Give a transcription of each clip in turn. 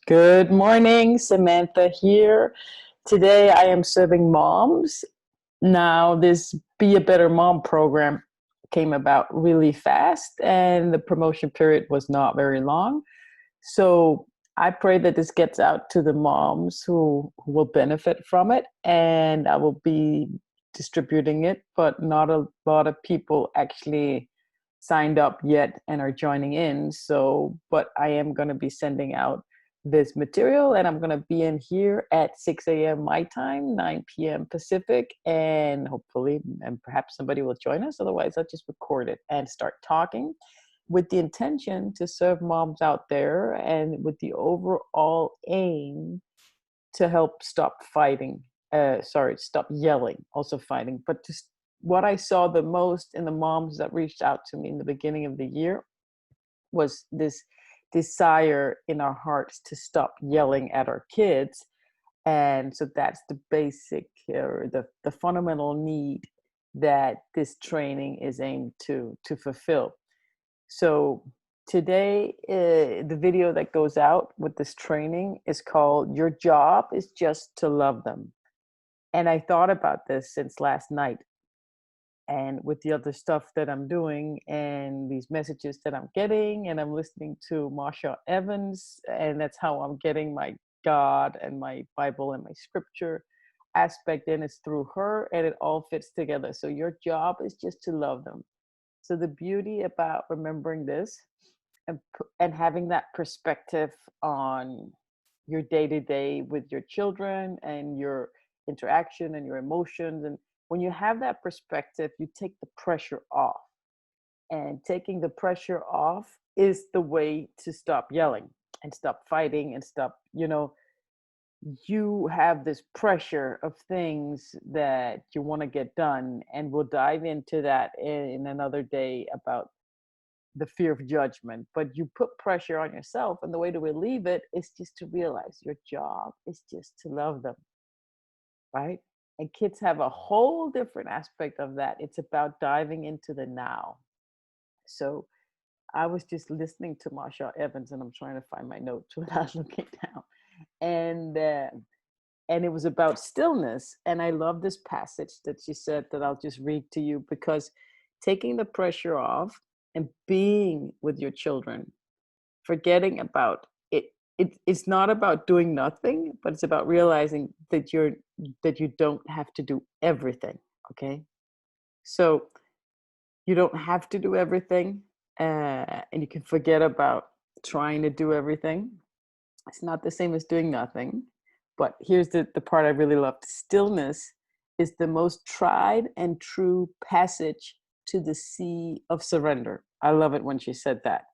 Good morning, Samantha here. Today I am serving moms. Now, this Be a Better Mom program came about really fast, and the promotion period was not very long. So I pray that this gets out to the moms who will benefit from it, and I will be distributing it, but not a lot of people actually signed up yet and are joining in. So, but I am going to be sending out this material, and I'm going to be in here at 6 a.m. my time, 9 p.m. Pacific, and hopefully, and perhaps somebody will join us. Otherwise, I'll just record it and start talking with the intention to serve moms out there and with the overall aim to help stop fighting. Stop yelling, also fighting. But just what I saw the most in the moms that reached out to me in the beginning of the year was this desire in our hearts to stop yelling at our kids. And so that's the basic or the fundamental need that this training is aimed to fulfill. So today, the video that goes out with this training is called Your Job is Just to Love Them. And I thought about this since last night and with the other stuff that I'm doing and these messages that I'm getting, and I'm listening to Marsha Evans, and that's how I'm getting my God and my Bible and my scripture aspect in. It's through her, and it all fits together. So your job is just to love them. So the beauty about remembering this and having that perspective on your day to day with your children and your interaction and your emotions, and when you have that perspective, you take the pressure off. And taking the pressure off is the way to stop yelling and stop fighting and stop, you have this pressure of things that you want to get done. And we'll dive into that in another day about the fear of judgment. But you put pressure on yourself, and the way to relieve it is just to realize your job is just to love them, right? And kids have a whole different aspect of that. It's about diving into the now. So I was just listening to Marsha Evans, and I'm trying to find my notes without looking down. And and it was about stillness. And I love this passage that she said that I'll just read to you, because taking the pressure off and being with your children, forgetting about it, it's not about doing nothing, but it's about realizing that you don't have to do everything. Okay, so you don't have to do everything, and you can forget about trying to do everything. It's not the same as doing nothing. But here's the part I really loved. Stillness is the most tried and true passage to the sea of surrender. I love it when she said that.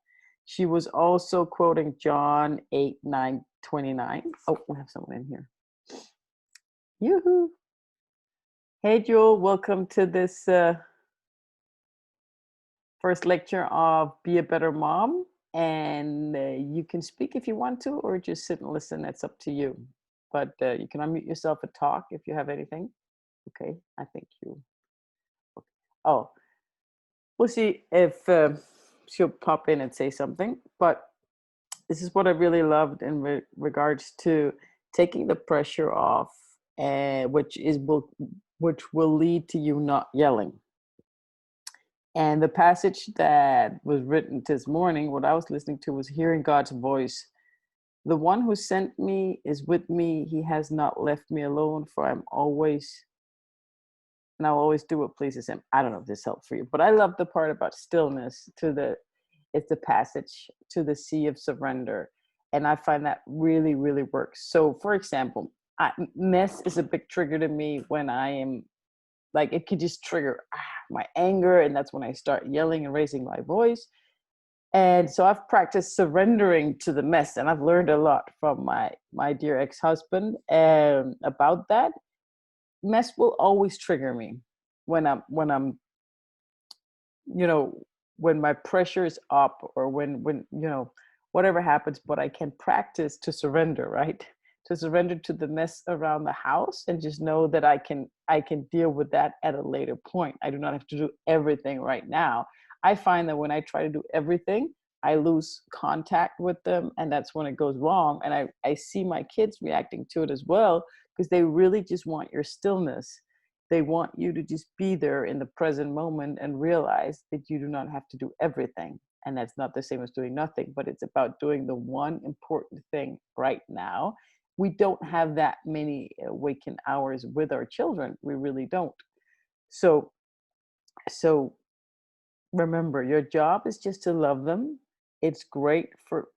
She was also quoting John 8:9-29. Oh, we have someone in here. Yoo-hoo. Hey, Jewel, welcome to this first lecture of Be a Better Mom. And you can speak if you want to, or just sit and listen. That's up to you. But you can unmute yourself and talk if you have anything. Okay, I think you. Okay. Oh, we'll see if she'll pop in and say something. But this is what I really loved in regards to taking the pressure off, which will lead to you not yelling. And the passage that was written this morning, what I was listening to, was hearing God's voice. The one who sent me is with me. He has not left me alone, for I'll always do what pleases him. I don't know if this helped for you, but I love the part about stillness it's the passage to the sea of surrender. And I find that really, really works. So for example, mess is a big trigger to me when I am like, it could just trigger my anger. And that's when I start yelling and raising my voice. And so I've practiced surrendering to the mess, and I've learned a lot from my dear ex-husband about that. Mess will always trigger me when I'm you know when my pressure is up, or when whatever happens. But I can practice to surrender, right? To surrender to the mess around the house, and just know that I can deal with that at a later point. I do not have to do everything right now. I find that when I try to do everything, I lose contact with them, and that's when it goes wrong. And I see my kids reacting to it as well, because they really just want your stillness. They want you to just be there in the present moment and realize that you do not have to do everything. And that's not the same as doing nothing, but it's about doing the one important thing right now. We don't have that many waking hours with our children. We really don't. So, so remember, your job is just to love them. It's great for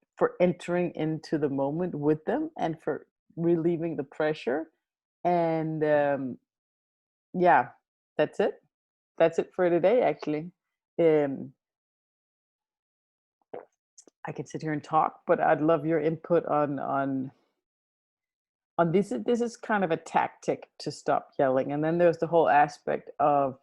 entering into the moment with them and for relieving the pressure. And yeah, that's it. That's it for today, actually. Um, I could sit here and talk, but I'd love your input on this is kind of a tactic to stop yelling. And then there's the whole aspect of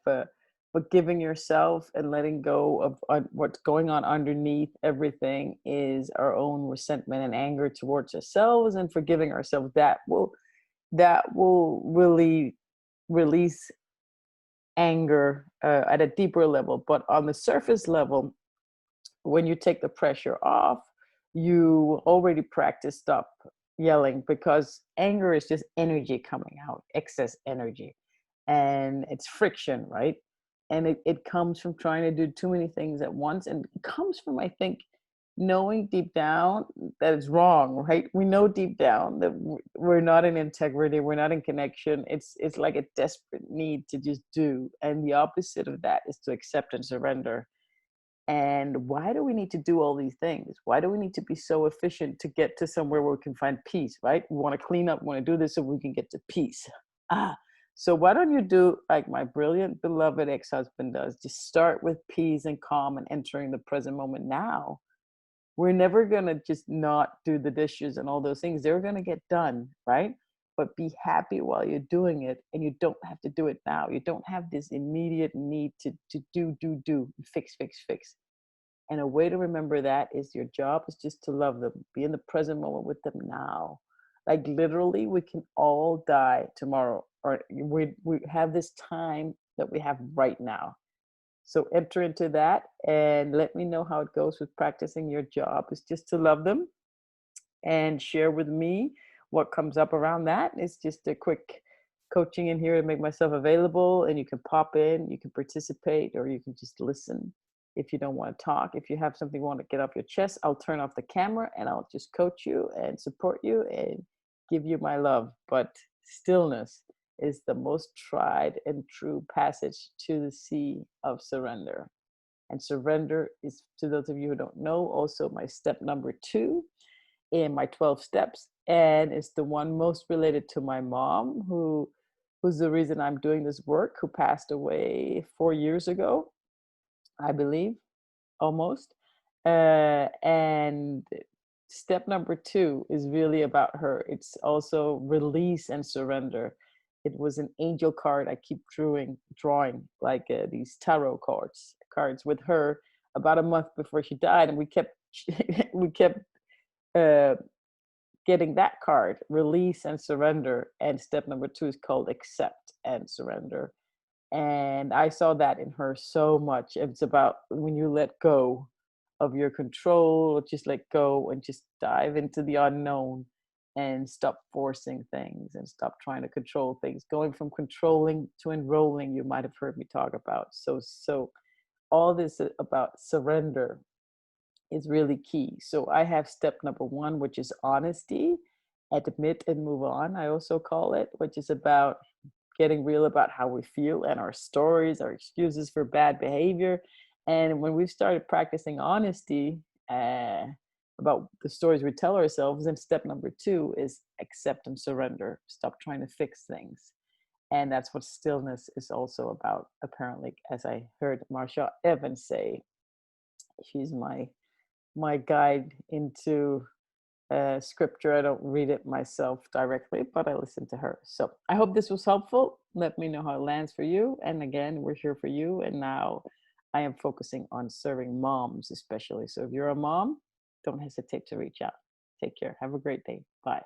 forgiving yourself and letting go of what's going on underneath everything is our own resentment and anger towards ourselves, and forgiving ourselves that will really release anger at a deeper level. But on the surface level, when you take the pressure off, you already practice stop yelling, because anger is just energy coming out, excess energy, and it's friction, right? And it comes from trying to do too many things at once, and it comes from, I think, knowing deep down that it's wrong, right? We know deep down that we're not in integrity, we're not in connection. It's like a desperate need to just do, and the opposite of that is to accept and surrender. And why do we need to do all these things? Why do we need to be so efficient to get to somewhere where we can find peace, right? We want to clean up, we want to do this so we can get to peace. Ah, so why don't you do like my brilliant, beloved ex-husband does? Just start with peace and calm and entering the present moment now. We're never going to just not do the dishes and all those things. They're going to get done, right? But be happy while you're doing it, and you don't have to do it now. You don't have this immediate need to do, fix, fix, fix. And a way to remember that is your job is just to love them, be in the present moment with them now. Like literally, we can all die tomorrow, or we have this time that we have right now. So enter into that and let me know how it goes with practicing your job is just to love them, and share with me what comes up around that. It's just a quick coaching in here to make myself available, and you can pop in, you can participate, or you can just listen if you don't want to talk. If you have something you want to get off your chest, I'll turn off the camera and I'll just coach you and support you and give you my love. But stillness is the most tried and true passage to the sea of surrender. And surrender is, to those of you who don't know, also my step number 2 in my 12 steps, and it's the one most related to my mom, who's the reason I'm doing this work, who passed away 4 years ago, I believe, almost. And step number 2 is really about her. It's also release and surrender. It was an angel card I keep drawing like these tarot cards with her about a month before she died, and we kept we kept uh, getting that card, release and surrender. And step number 2 is called accept and surrender. And I saw that in her so much. It's about when you let go of your control, just let go and just dive into the unknown and stop forcing things and stop trying to control things. Going from controlling to enrolling, you might have heard me talk about. So all this about surrender is really key. So I have step number 1, which is honesty, admit and move on, I also call it, which is about getting real about how we feel and our stories, our excuses for bad behavior. And when we started practicing honesty about the stories we tell ourselves, then step number 2 is accept and surrender. Stop trying to fix things. And that's what stillness is also about, apparently, as I heard Marsha Evans say. She's my guide into scripture. I don't read it myself directly, but I listen to her. So I hope this was helpful. Let me know how it lands for you. And again, we're here for you. And now I am focusing on serving moms, especially. So if you're a mom, don't hesitate to reach out. Take care. Have a great day. Bye.